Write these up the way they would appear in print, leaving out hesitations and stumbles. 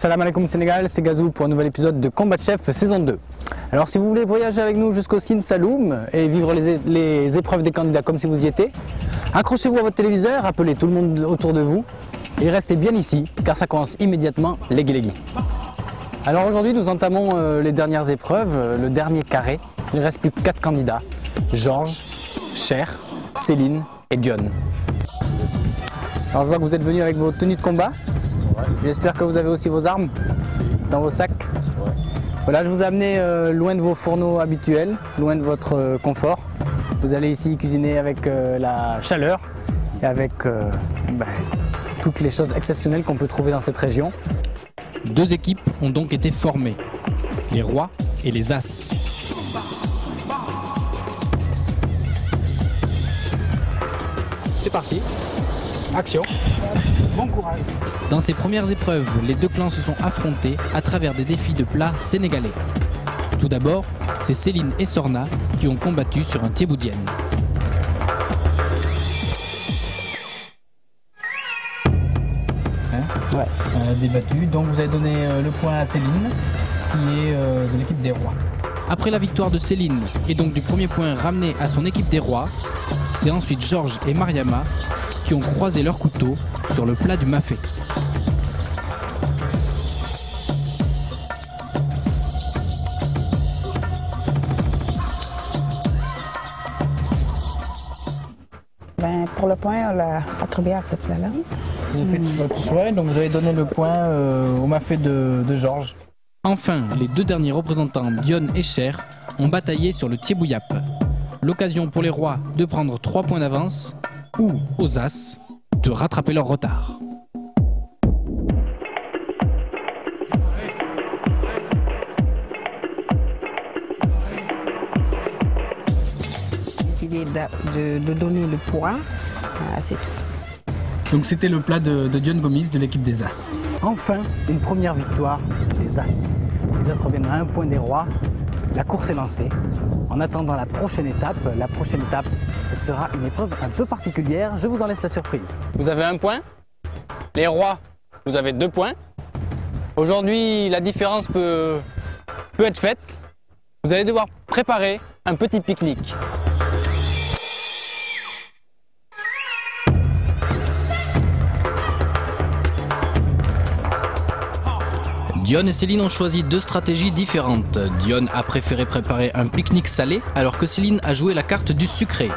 Salam alaikum Sénégal, c'est Gazou pour un nouvel épisode de Combat Chef saison 2. Alors si vous voulez voyager avec nous jusqu'au Sine Saloum et vivre les épreuves des candidats comme si vous y étiez, accrochez-vous à votre téléviseur, appelez tout le monde autour de vous et restez bien ici car ça commence immédiatement Legui. Alors aujourd'hui nous entamons les dernières épreuves, le dernier carré. Il ne reste plus que 4 candidats, Georges, Cher, Céline et Dione. Alors je vois que vous êtes venus avec vos tenues de combat. Ouais. J'espère que vous avez aussi vos armes dans vos sacs. Ouais. Voilà, je vous ai amené loin de vos fourneaux habituels, loin de votre confort. Vous allez ici cuisiner avec la chaleur et avec toutes les choses exceptionnelles qu'on peut trouver dans cette région. 2 équipes ont donc été formées, les rois et les as. C'est parti, action, bon courage. Dans ces premières épreuves, les 2 clans se sont affrontés à travers des défis de plats sénégalais. Tout d'abord, c'est Céline et Sorna qui ont combattu sur un thiéboudienne. Ouais. Débattu, donc vous avez donné le point à Céline qui est de l'équipe des rois. Après la victoire de Céline et donc du premier point ramené à son équipe des rois, c'est ensuite Georges et Mariama qui ont croisé leurs couteaux sur le plat du mafé. Pour le point, on l'a attribué à ce plat-là. Vous avez fait votre choix, donc vous avez donné le point au mafé de Georges. Enfin, les 2 derniers représentants, Dione et Cher, ont bataillé sur le thiébouyap. L'occasion pour les rois de prendre 3 points d'avance ou aux as de rattraper leur retard. J'ai décidé de donner le point à ces. Donc c'était le plat de Dione Gomis de l'équipe des as. Enfin, une première victoire des as. Les as reviennent à 1 point des rois. La course est lancée. En attendant la prochaine étape sera une épreuve un peu particulière. Je vous en laisse la surprise. Vous avez 1 point. Les rois, vous avez 2 points. Aujourd'hui, la différence peut être faite. Vous allez devoir préparer un petit pique-nique. Dione et Céline ont choisi 2 stratégies différentes. Dione a préféré préparer un pique-nique salé, alors que Céline a joué la carte du sucré.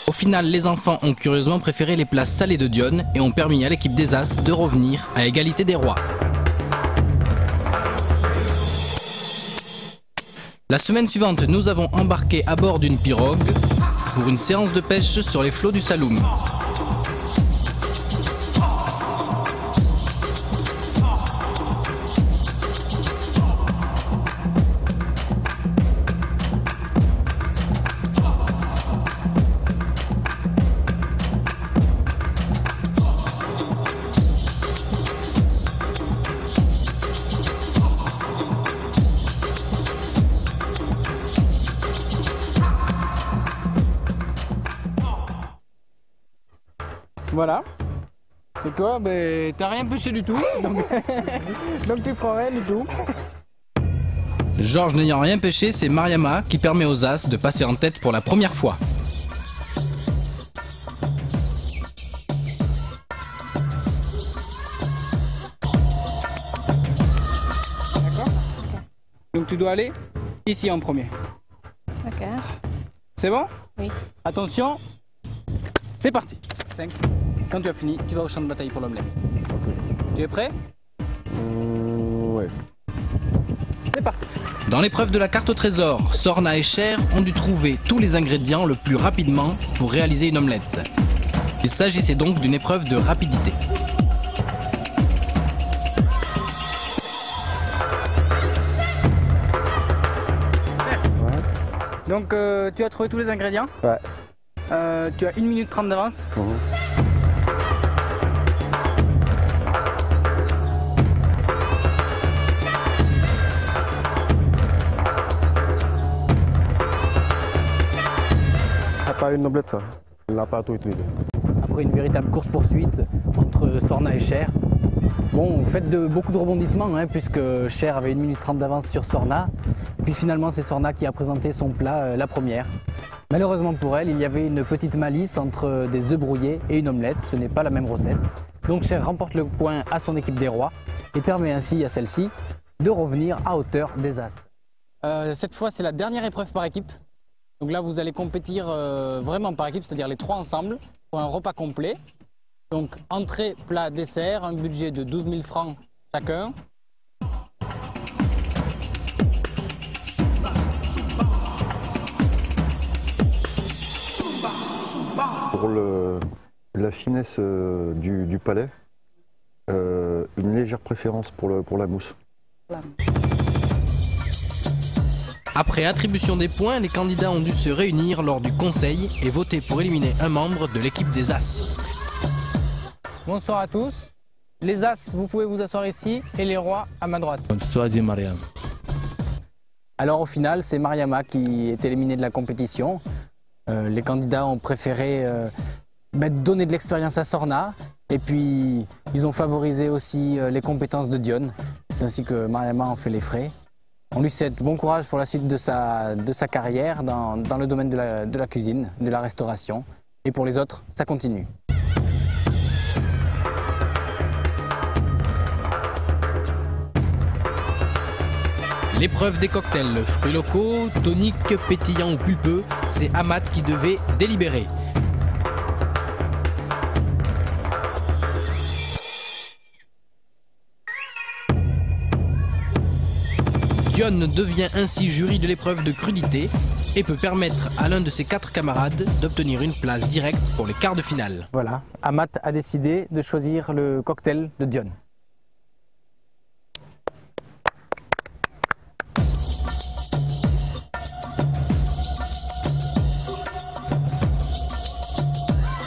Au final, les enfants ont curieusement préféré les plats salés de Dione et ont permis à l'équipe des as de revenir à égalité des rois. La semaine suivante, nous avons embarqué à bord d'une pirogue pour une séance de pêche sur les flots du Saloum. Voilà. Et toi, t'as rien pêché du tout, donc tu prends rien du tout. Georges n'ayant rien pêché, c'est Mariama qui permet aux as de passer en tête pour la première fois. D'accord. Donc tu dois aller ici en premier. D'accord. C'est bon? Oui. Attention, c'est parti. 5. Quand tu as fini, tu vas au champ de bataille pour l'omelette. Okay. Tu es prêt? Ouais. C'est parti. Dans l'épreuve de la carte au trésor, Sorna et Cher ont dû trouver tous les ingrédients le plus rapidement pour réaliser une omelette. Il s'agissait donc d'une épreuve de rapidité. Ouais. Donc tu as trouvé tous les ingrédients? Ouais. Tu as 1 minute 30 d'avance. Pas une omelette ça. Il n'a pas tout utilisé. Après une véritable course-poursuite entre Sorna et Cher. Bon, vous faites beaucoup de rebondissements, hein, puisque Cher avait 1 minute 30 d'avance sur Sorna. Puis finalement, c'est Sorna qui a présenté son plat la première. Malheureusement pour elle, il y avait une petite malice entre des œufs brouillés et une omelette. Ce n'est pas la même recette. Donc Cher remporte le point à son équipe des rois et permet ainsi à celle-ci de revenir à hauteur des As. Cette fois, c'est la dernière épreuve par équipe. Donc là, vous allez compétir vraiment par équipe, c'est-à-dire les 3 ensemble, pour un repas complet. Donc entrée, plat, dessert, un budget de 12 000 francs chacun. Pour la finesse du palais, une légère préférence pour la mousse. Après attribution des points, les candidats ont dû se réunir lors du conseil et voter pour éliminer un membre de l'équipe des As. Bonsoir à tous. Les As, vous pouvez vous asseoir ici et les rois à ma droite. Bonsoir Mariam. Alors au final, c'est Mariama qui est éliminée de la compétition. Les candidats ont préféré donner de l'expérience à Sorna et puis ils ont favorisé aussi les compétences de Dione. C'est ainsi que Mariama en fait les frais. On lui souhaite bon courage pour la suite de sa carrière dans le domaine de la cuisine, de la restauration. Et pour les autres, ça continue. L'épreuve des cocktails, fruits locaux, toniques, pétillants ou pulpeux, c'est Amat qui devait délibérer. Dione devient ainsi jury de l'épreuve de crudité et peut permettre à l'un de ses 4 camarades d'obtenir une place directe pour les quarts de finale. Voilà, Amat a décidé de choisir le cocktail de Dione.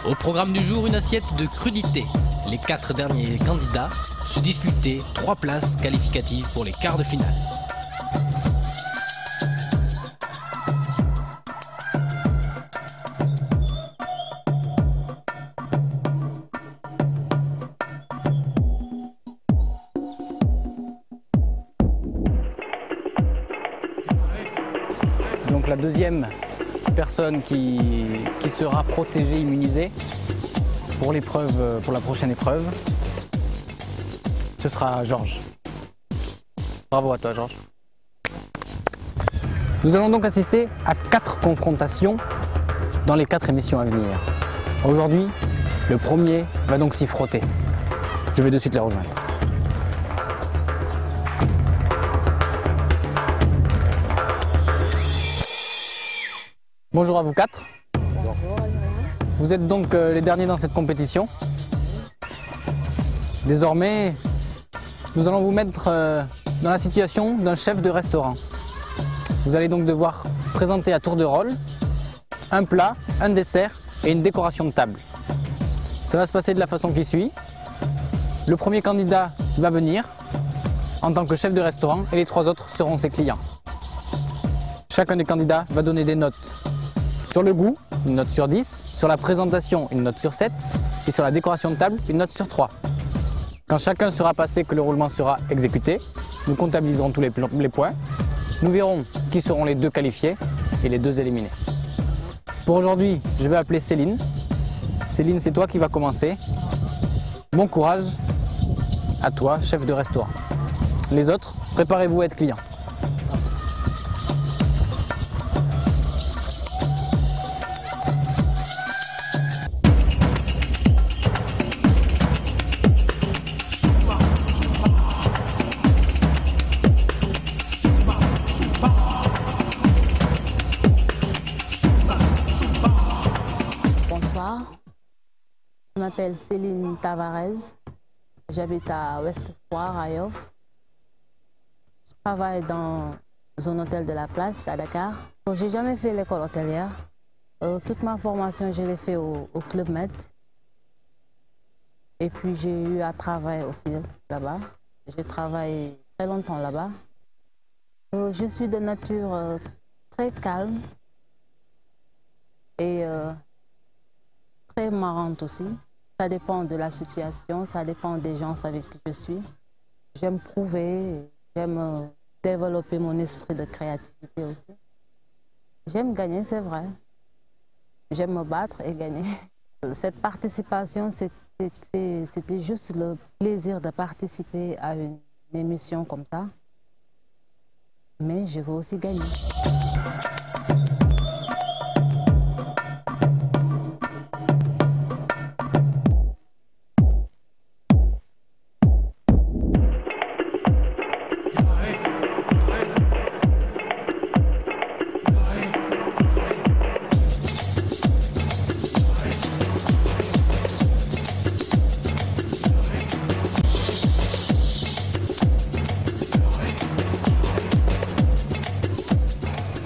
Au programme du jour, une assiette de crudité. Les 4 derniers candidats se disputaient 3 places qualificatives pour les quarts de finale. Donc la deuxième personne qui sera protégée, immunisée pour la prochaine épreuve, ce sera Georges. Bravo à toi Georges. Nous allons donc assister à 4 confrontations dans les 4 émissions à venir. Aujourd'hui, le premier va donc s'y frotter. Je vais de suite les rejoindre. Bonjour à vous 4. Bonjour. Vous êtes donc les derniers dans cette compétition. Désormais, nous allons vous mettre dans la situation d'un chef de restaurant. Vous allez donc devoir présenter à tour de rôle un plat, un dessert et une décoration de table. Ça va se passer de la façon qui suit. Le premier candidat va venir en tant que chef de restaurant et les 3 autres seront ses clients. Chacun des candidats va donner des notes. Sur le goût, une note sur 10, sur la présentation, une note sur 7 et sur la décoration de table, une note sur 3. Quand chacun sera passé, que le roulement sera exécuté, nous comptabiliserons tous les points. Nous verrons qui seront les 2 qualifiés et les 2 éliminés. Pour aujourd'hui, je vais appeler Céline. Céline, c'est toi qui vas commencer. Bon courage à toi, chef de restaurant. Les autres, préparez-vous à être clients. Je m'appelle Céline Tavares, j'habite à West-Foire, à Yoff. Je travaille dans un hôtel de la place à Dakar. Je n'ai jamais fait l'école hôtelière. Toute ma formation, je l'ai fait au Club Med. Et puis j'ai eu à travailler aussi là-bas. J'ai travaillé très longtemps là-bas. Je suis de nature très calme et très marrante aussi, Ça dépend de la situation, ça dépend des gens avec qui je suis. J'aime prouver, j'aime développer mon esprit de créativité aussi. J'aime gagner, c'est vrai. J'aime me battre et gagner. Cette participation, c'était juste le plaisir de participer à une émission comme ça. Mais je veux aussi gagner.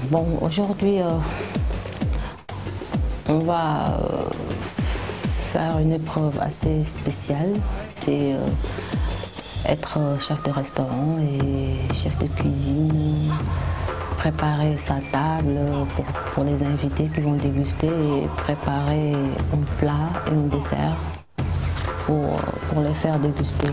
Bon, aujourd'hui, on va faire une épreuve assez spéciale. C'est être chef de restaurant et chef de cuisine, préparer sa table pour les invités qui vont déguster et préparer un plat et un dessert pour les faire déguster.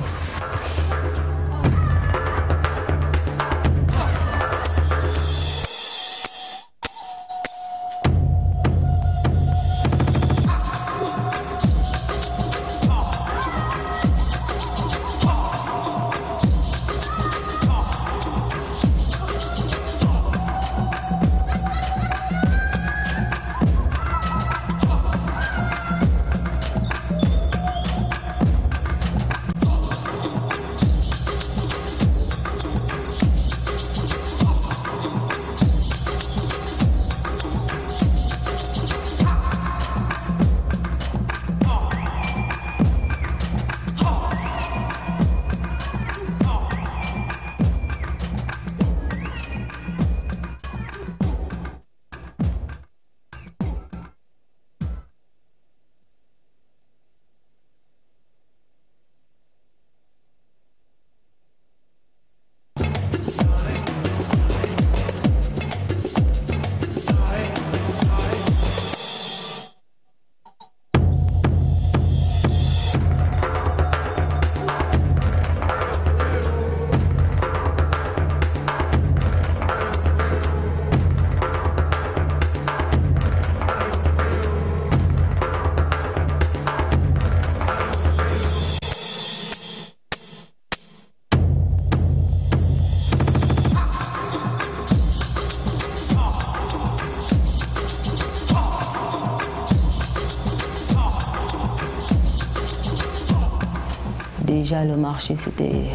Déjà, le marché, c'était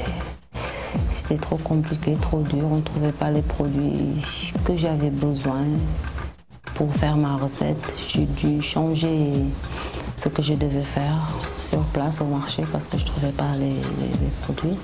trop compliqué, trop dur. On ne trouvait pas les produits que j'avais besoin pour faire ma recette. J'ai dû changer ce que je devais faire sur place au marché parce que je ne trouvais pas les produits.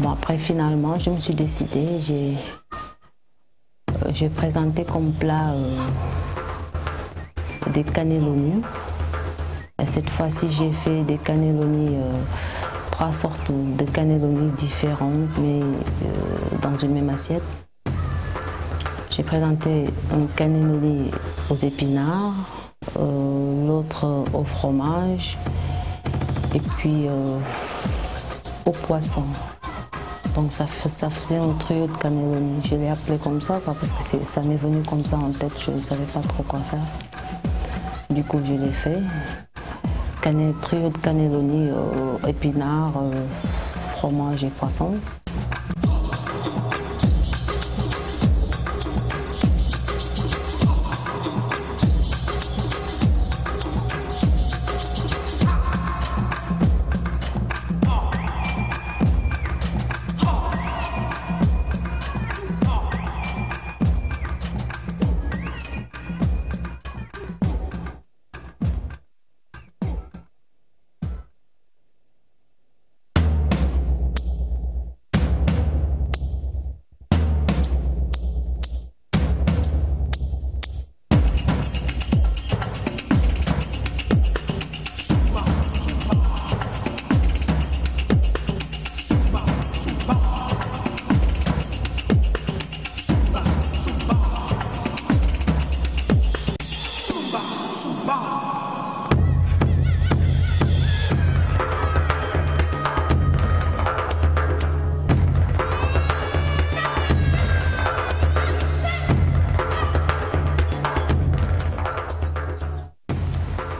Bon, après, finalement, je me suis décidée, j'ai présenté comme plat des cannelloni. Et cette fois-ci, j'ai fait des cannelloni, 3 sortes de cannelloni différentes, mais dans une même assiette. J'ai présenté un cannelloni aux épinards, l'autre au fromage et puis au poisson. Donc ça faisait un trio de cannelloni. Je l'ai appelé comme ça parce que ça m'est venu comme ça en tête, je ne savais pas trop quoi faire. Du coup, je l'ai fait. Trio de cannelloni, épinards, fromage et poisson.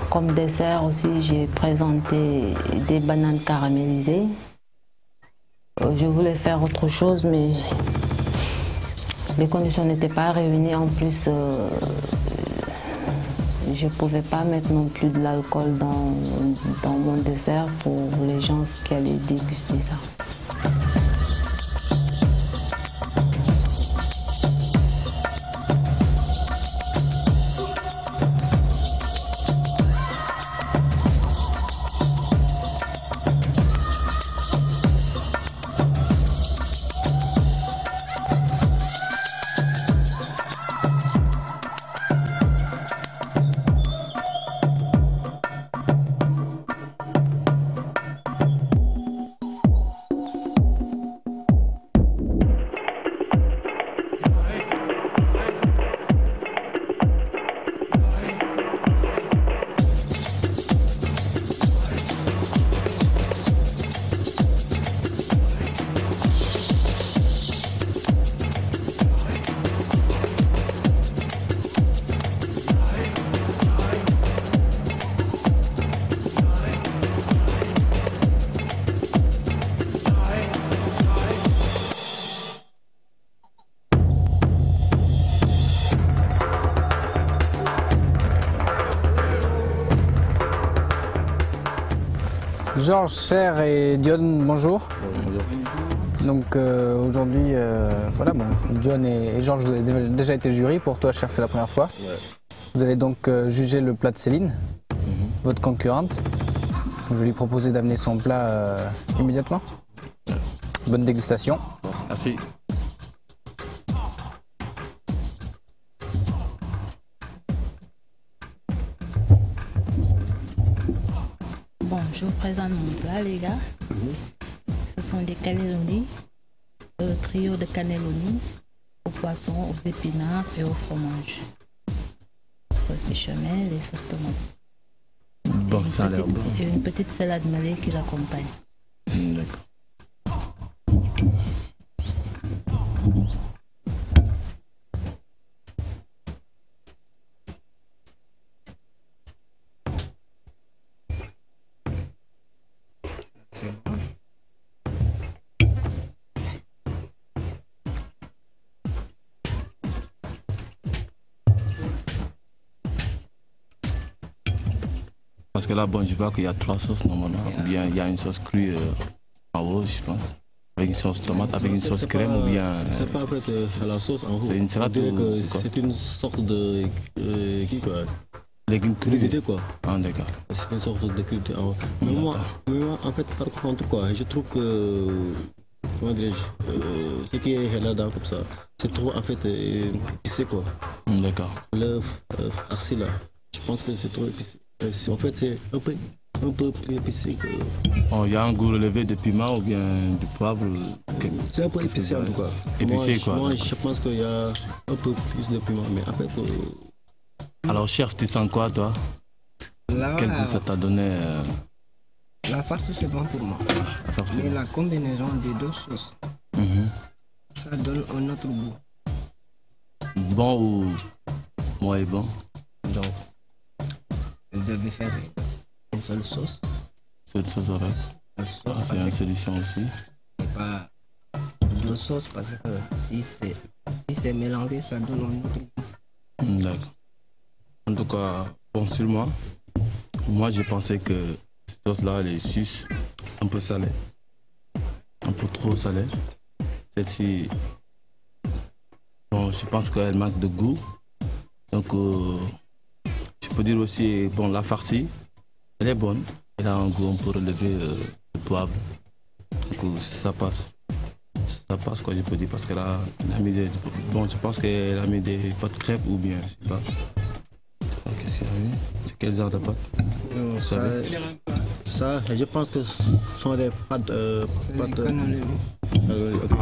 Comme dessert aussi, j'ai présenté des bananes caramélisées. Je voulais faire autre chose, mais les conditions n'étaient pas réunies. En plus, je ne pouvais pas mettre non plus de l'alcool dans mon dessert pour les gens qui allaient déguster ça. Georges, Cher et Dion, bonjour. Bonjour. Donc aujourd'hui, voilà, bon, Dion et Georges, vous avez déjà été jury. Pour toi, Cher, c'est la première fois. Ouais. Vous allez donc juger le plat de Céline, votre concurrente. Donc, je vais lui proposer d'amener son plat immédiatement. Bonne dégustation. Merci. Bon, je vous présente mon plat, les gars. Ce sont des cannelloni, trio de cannelloni au poisson, aux épinards et au fromage. Sauce béchamel et sauce tomate. Bon, ça a l'air bon. Et une petite salade malée qui l'accompagne. D'accord. C'est bon. Parce que là, bon, je vois qu'il y a 3 sauces normalement. Ou bien il y a une sauce crue en haut, je pense. Avec une sauce tomate, avec une sauce crème ou bien. C'est pas en fait la sauce en haut. C'est une salade ou c'est une sorte de. Quoi légumes crus. D'idée quoi. Ah, d'accord. C'est une sorte de culte en haut. Mais moi, en fait, par contre, quoi, je trouve que comment dirais-je, ce qui est là-dedans comme ça, c'est trop en fait épicé quoi. D'accord. L'œuf farci là, je pense que c'est trop épicé. En fait, c'est un peu plus épicé que. Oh, il y a un goût relevé de piment ou bien du poivre. C'est un peu épicé en tout cas. Épicé quoi. Moi, je pense qu'il y a un peu plus de piment, mais en fait. Alors, chef, tu sens quoi toi? Là, Quel goût ça t'a donné la farce c'est bon pour moi. Mais la combinaison des deux sauces, ça donne un autre goût. Bon ou moins bon? Donc, je devais faire une seule sauce. Cette sauce avec. C'est une solution aussi. Et pas deux sauces parce que si c'est mélangé, ça donne un autre goût. D'accord. En tout cas, bon, sur moi j'ai pensé que cette sauce-là, elle est suce, un peu salée. Un peu trop salée. Celle-ci, bon, je pense qu'elle manque de goût. Donc, je peux dire aussi, bon, la farcie, elle est bonne. Elle a un goût un peu relevé de poivre. Donc, ça passe. Ça passe, quoi, je peux dire, parce qu'elle a mis des. Bon, je pense qu'elle a mis des pâtes crêpes ou bien, je sais pas. Qu'est-ce qu'il y a mis? C'est quel genre de pâtes? Ça, je pense que ce sont des pâtes.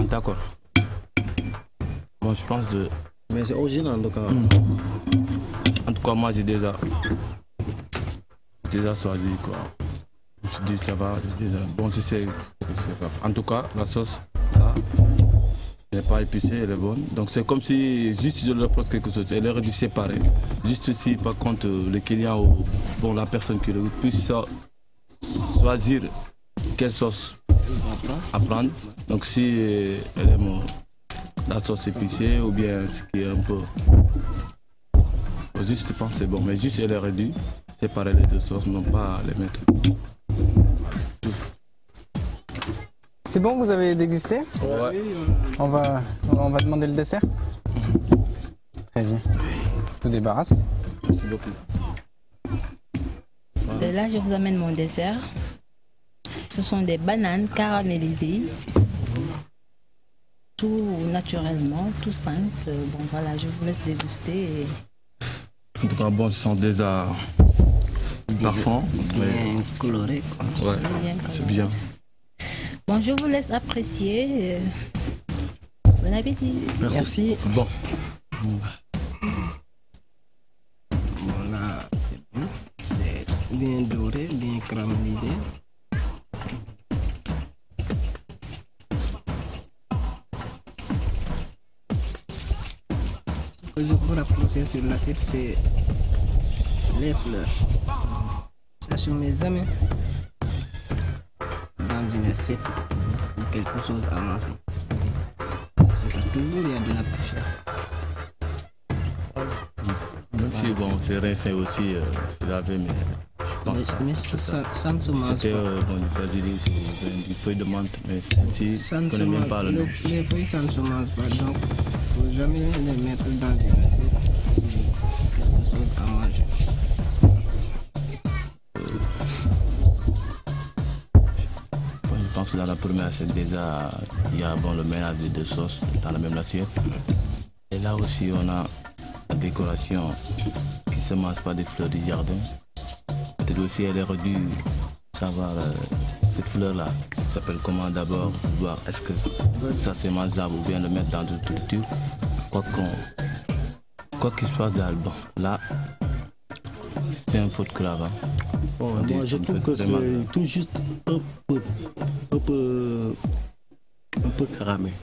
D'accord. Bon, je pense de. Mais c'est original en tout cas. En tout cas, moi j'ai déjà choisi quoi. Je me suis dit ça va, déjà. Bon, tu sais. En tout cas, la sauce là, elle n'est pas épicée, elle est bonne. Donc c'est comme si juste je leur pose quelque chose, elle aurait dû séparer. Juste si par contre le client ou bon, la personne qui le goûte puisse choisir quelle sauce à prendre. Donc si elle aime la sauce épicée ou bien ce qui est un peu. Juste je pense que c'est bon, mais juste elle aurait dû séparer les deux sauces, non pas les mettre. C'est bon, vous avez dégusté? Ouais. On va demander le dessert? Très bien. Je vous débarrasse. Merci beaucoup. Et là, je vous amène mon dessert. Ce sont des bananes caramélisées. Tout naturellement, tout simple. Bon, voilà, je vous laisse déguster. Et... En tout cas, bon, ce sont déjà parfums. Bien coloré. Ouais, c'est bien. Bon, je vous laisse apprécier. Bon appétit. Merci. Bon. Bon, là, c'est bon. C'est bien doré, bien caramélisé. Ce que je peux rapprocher sur l'assiette, c'est les fleurs. Ce sont mes amis. Dans une assiette ou quelque chose à manger. C'est que toujours il y a de la poussière. Aussi, bon, c'est rincé aussi, c'est lavé, mais je pense Mais ça ne se mange c'était pas. bon, du basilic ou du feuille de menthe, mais celle-ci, Ça je ne ne se connais même mange pas le nom. Les feuilles, ça ne se mange pas. Donc, il ne faut jamais les mettre dans une assiette ou quelque chose à manger. Bon, je pense que dans la première assiette, déjà, il y a bon, le mélange des deux sauces dans la même assiette. Et là aussi, on a la décoration qui ne se mange pas des fleurs du jardin. Peut-être aussi, elle aurait dû savoir cette fleur-là, qui s'appelle comment d'abord, voir est-ce que ça c'est mangeable ou bien le mettre dans une structure. Quoi qu'il se passe bon, là, c'est un faute grave. Hein. Bon, On dit moi je une trouve faute que vraiment grave. c'est tout juste un peu caramel.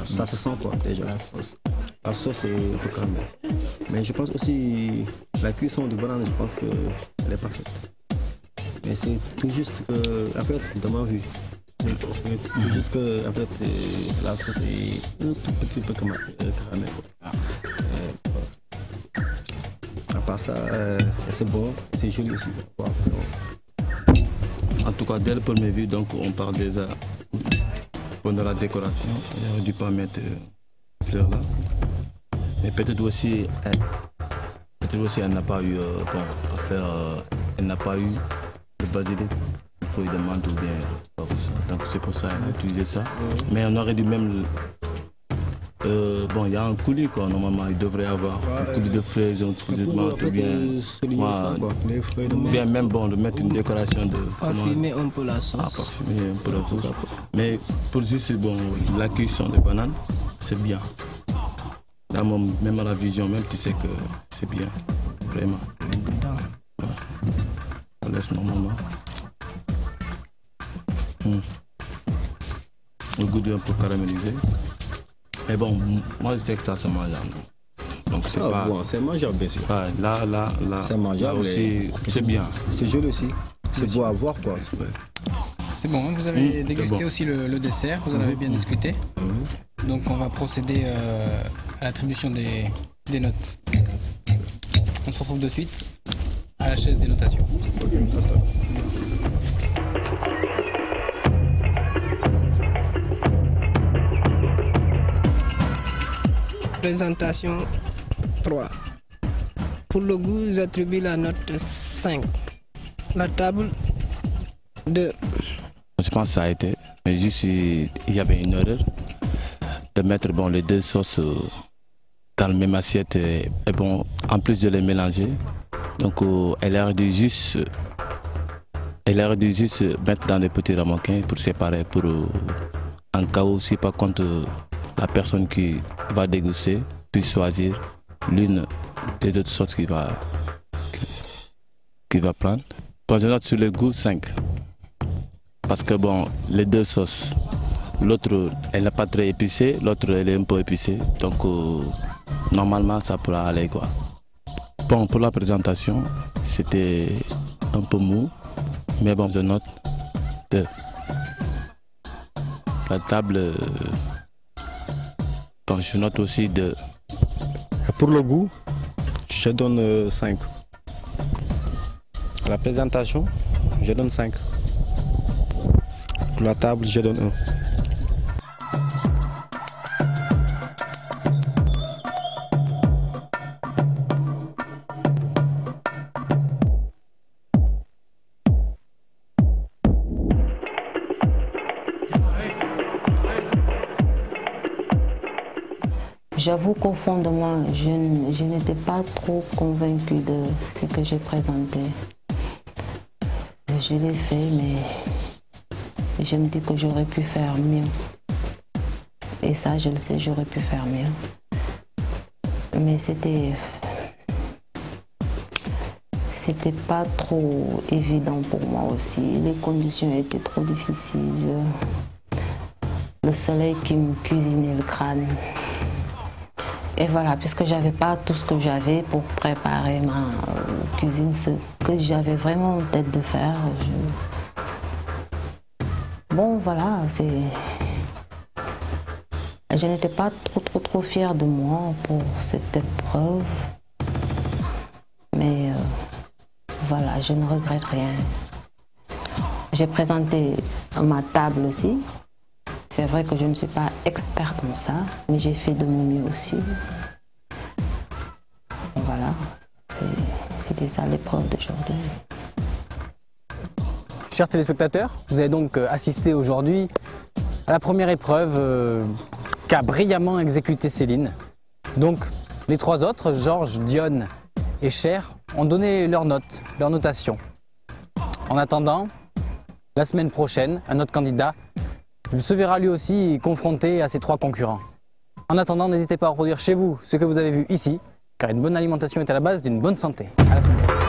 Ça se sent quoi déjà. La sauce est un peu caramel. Mais je pense aussi la cuisson du banane, je pense qu'elle est parfaite. Mais c'est tout juste que, en fait, de ma vue, c'est tout juste que, en fait, la sauce est un tout petit peu caramel. À part ça, c'est bon, c'est joli aussi. Wow. En tout cas, dès le premier vue, donc on parle déjà de la décoration. On n'aurait dû pas mettre fleurs là. Mais peut-être aussi, elle n'a pas eu elle n'a pas eu le basilic, feuille de menthe ou bien. Donc Donc c'est pour ça qu'elle a utilisé ça. Mais on aurait dû même... bon, il y a un coulis quoi, normalement il devrait avoir un coulis de fraises, un coulis de menthe, ou bien même bon, de mettre une décoration de... Parfumer un peu la sauce. Parfumer un peu la sauce. Mais pour juste bon, la cuisson des bananes, c'est bien. Là, même à la vision, même tu sais que c'est bien, vraiment. Ouais. On laisse normalement. Le goût est un peu caramélisé. Mais bon, moi je sais que ça se mange. Donc c'est pas... bon, c'est mangeable bien sûr. Ouais, là c'est mangeable. Là aussi, c'est bien. C'est joli aussi. C'est beau à voir quoi. C'est bon, vous avez dégusté aussi le dessert, vous en avez bien discuté. Donc on va procéder à l'attribution des notes. On se retrouve de suite à la chaise des notations. Présentation 3. Pour le goût, j'attribue la note 5. La table 2. Je pense que ça a été, mais juste il y avait une erreur de mettre bon, les deux sauces dans la même assiette et bon, en plus de les mélanger. Donc elle aurait dû juste mettre dans des petits ramequins pour séparer, pour en cas où si par contre la personne qui va déguster puisse choisir l'une des autres sauces qu'il va prendre. Bon, je note sur le goût 5. Parce que bon, les deux sauces, l'autre elle n'est pas très épicée, l'autre elle est un peu épicée. Donc normalement ça pourra aller quoi. Bon, pour la présentation, c'était un peu mou. Mais bon, je note 2. La table, bon, je note aussi 2. Pour le goût, je donne 5. La présentation, je donne 5. Pour la table, je donne 1. J'avoue qu'au fond de moi, je n'étais pas trop convaincue de ce que j'ai présenté. Je l'ai fait, mais je me dis que j'aurais pu faire mieux. Et ça, je le sais, j'aurais pu faire mieux. Mais c'était pas trop évident pour moi aussi. Les conditions étaient trop difficiles. Le soleil qui me cuisinait le crâne. Et voilà, puisque j'avais pas tout ce que j'avais pour préparer ma cuisine, ce que j'avais vraiment en tête de faire. Bon, voilà, je n'étais pas trop fière de moi pour cette épreuve. Mais voilà, je ne regrette rien. J'ai présenté ma table aussi. C'est vrai que je ne suis pas experte en ça, mais j'ai fait de mon mieux aussi. Voilà, c'était ça l'épreuve d'aujourd'hui. Chers téléspectateurs, vous avez donc assisté aujourd'hui à la première épreuve qu'a brillamment exécutée Céline. Donc les trois autres, Georges, Dionne et Cher, ont donné leurs notes, leur notation. En attendant, la semaine prochaine, un autre candidat se verra lui aussi confronté à ses trois concurrents. En attendant, n'hésitez pas à reproduire chez vous ce que vous avez vu ici, car une bonne alimentation est à la base d'une bonne santé. À la semaine prochaine.